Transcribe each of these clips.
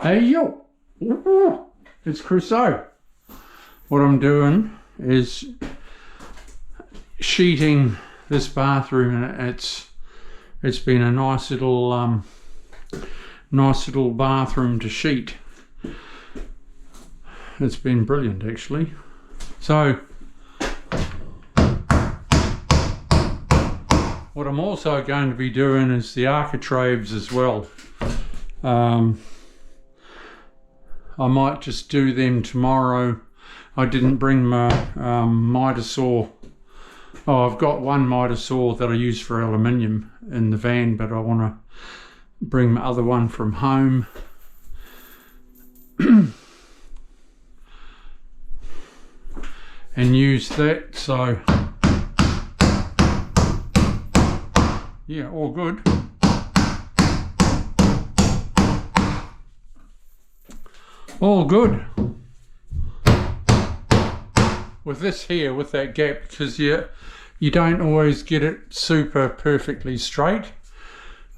Hey yo, it's Crusoe. What I'm doing is sheeting this bathroom, and it's been a nice little bathroom to sheet. It's been brilliant actually. So what I'm also going to be doing is the architraves as well. I might just do them tomorrow. I didn't bring my miter saw. Oh, I've got one miter saw that I use for aluminium in the van, but I want to bring my other one from home. And use that. So yeah, all good. All good with this here, with that gap, because you don't always get it super perfectly straight,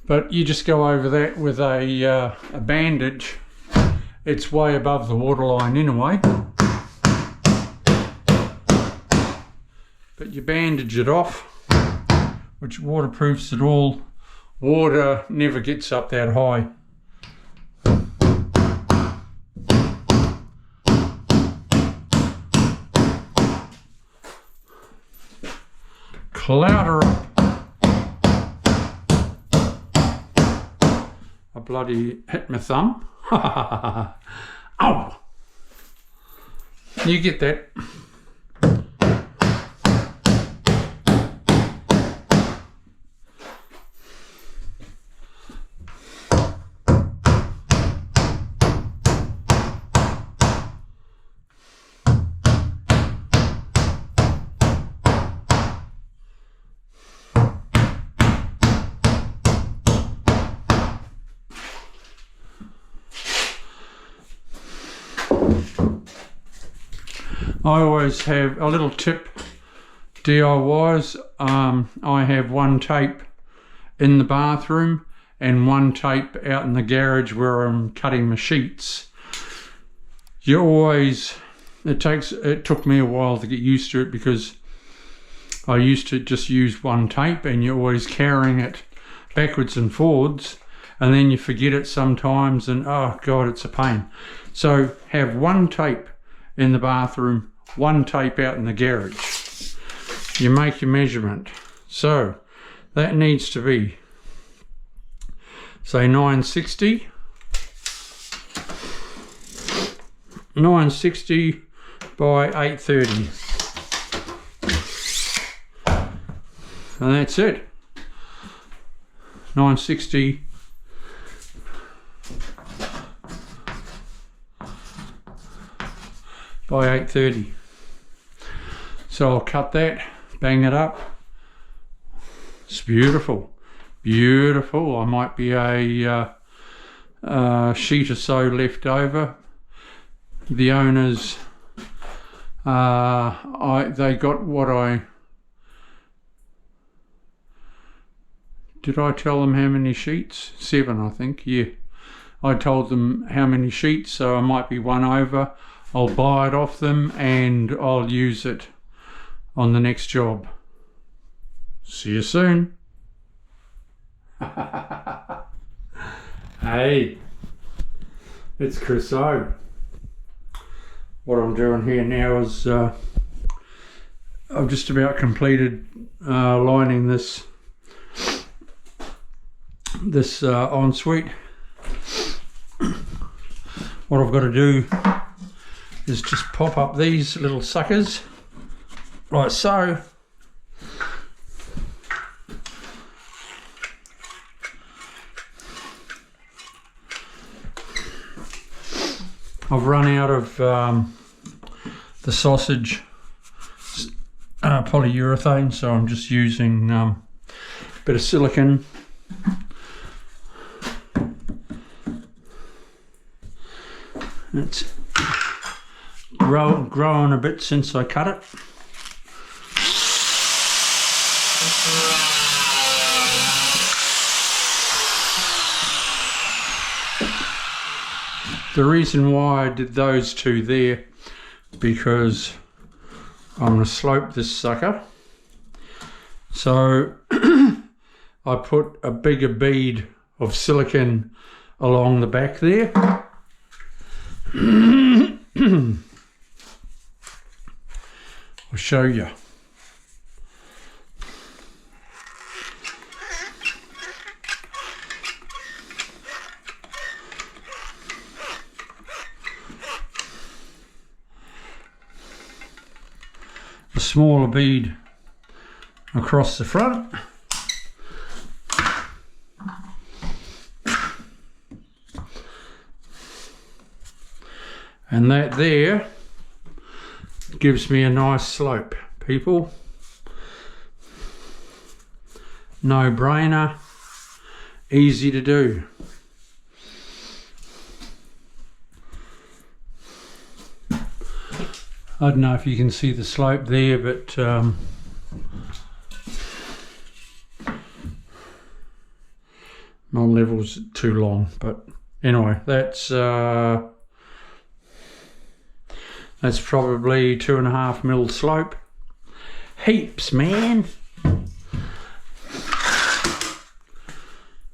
but you just go over that with a bandage. It's way above the waterline anyway, but you bandage it off, which waterproofs it all. Water never gets up that high. Clouder up. I bloody hit my thumb. Ow! You get that. I always have a little tip, DIYs. I have one tape in the bathroom and one tape out in the garage where I'm cutting my sheets. You always, it took me a while to get used to it, because I used to just use one tape and you're always carrying it backwards and forwards, and then you forget it sometimes and oh God, it's a pain. So have one tape in the bathroom, one tape out in the garage. You make your measurement. So that needs to be, say, 960 by 830, and that's it. 960 by 830. So I'll cut that, bang it up. It's beautiful, beautiful. I might be a sheet or so left over. The owners, they got what did I tell them how many sheets? 7, I think. Yeah, I told them how many sheets, so I might be one over. I'll buy it off them and I'll use it on the next job. See you soon. Hey, it's Crusoe. What I'm doing here now is I've just about completed lining this ensuite. What I've got to do is just pop up these little suckers like so. I've run out of the sausage polyurethane, so I'm just using a bit of silicone. It's grown a bit since I cut it. The reason why I did those two there, because I'm going to slope this sucker. So I put a bigger bead of silicone along the back there. I'll show you. A smaller bead across the front. And that there gives me a nice slope, people. No brainer, easy to do. I don't know if you can see the slope there, but my level's too long. But anyway, that's probably 2.5 mil slope. Heaps, man.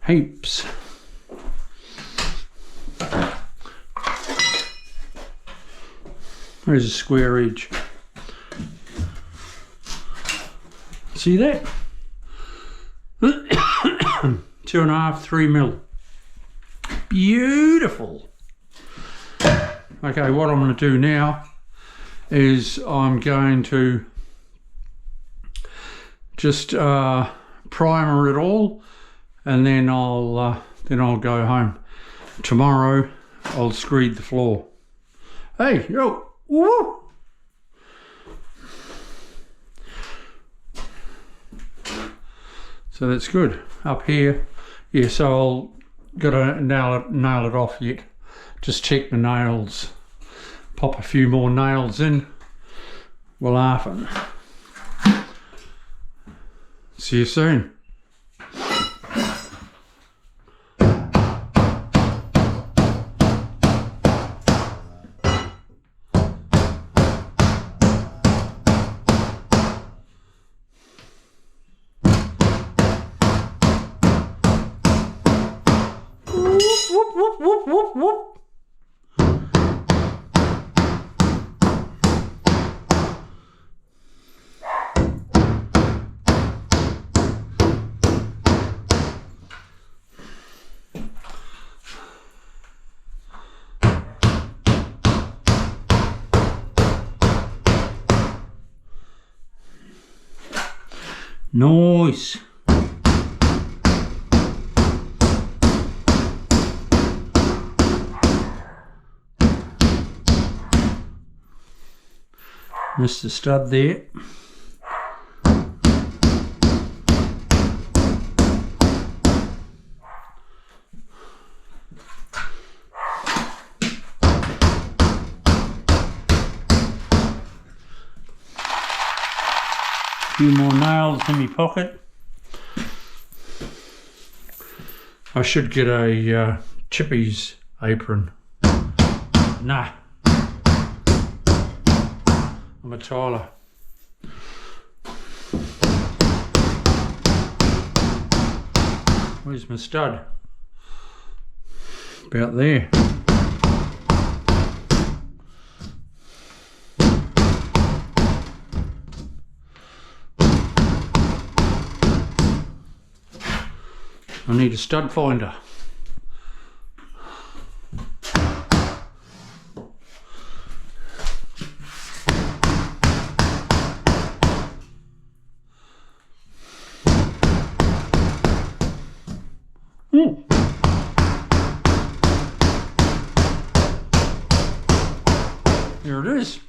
Heaps. There's a square edge. See that? 2.5, 3 mil. Beautiful. Okay, what I'm going to do now is I'm going to just primer it all, and then I'll go home. Tomorrow I'll screed the floor. Hey, yo, woo! So that's good. Up here, yeah. So I'll gotta nail it off yet. Just check the nails. Pop a few more nails in. We're laughing. See you soon. Whoop, whoop, whoop, whoop, whoop. Nice. Missed the stud there. Few more nails in my pocket. I should get a Chippy's apron. Nah. I'm a Tyler. Where's my stud? About there. I need a stud finder. Here it is.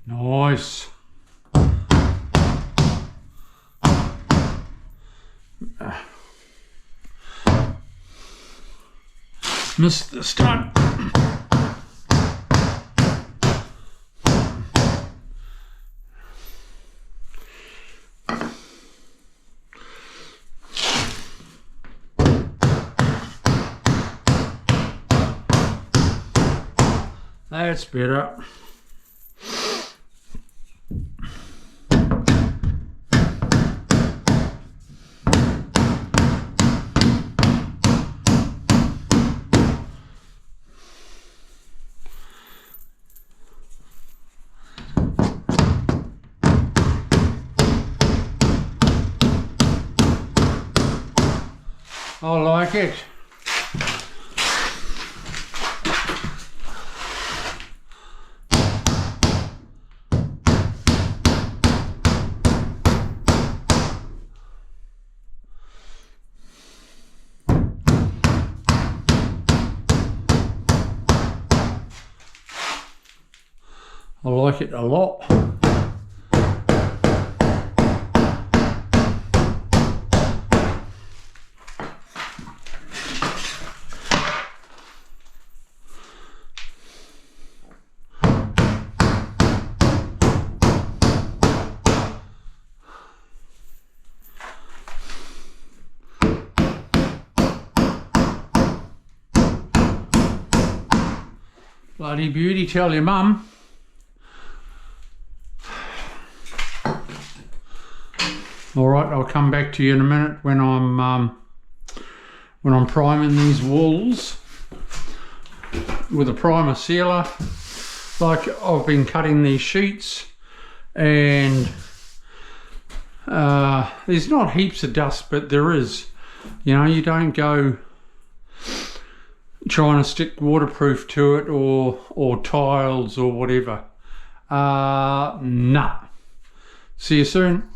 Nice. Missed the start. That's better. I like it. I like it a lot. Bloody beauty, tell your mum. Alright, I'll come back to you in a minute when I'm priming these walls with a primer sealer. Like, I've been cutting these sheets and there's not heaps of dust, but there is. You know, you don't go trying to stick waterproof to it or tiles or whatever. Nah. See you soon.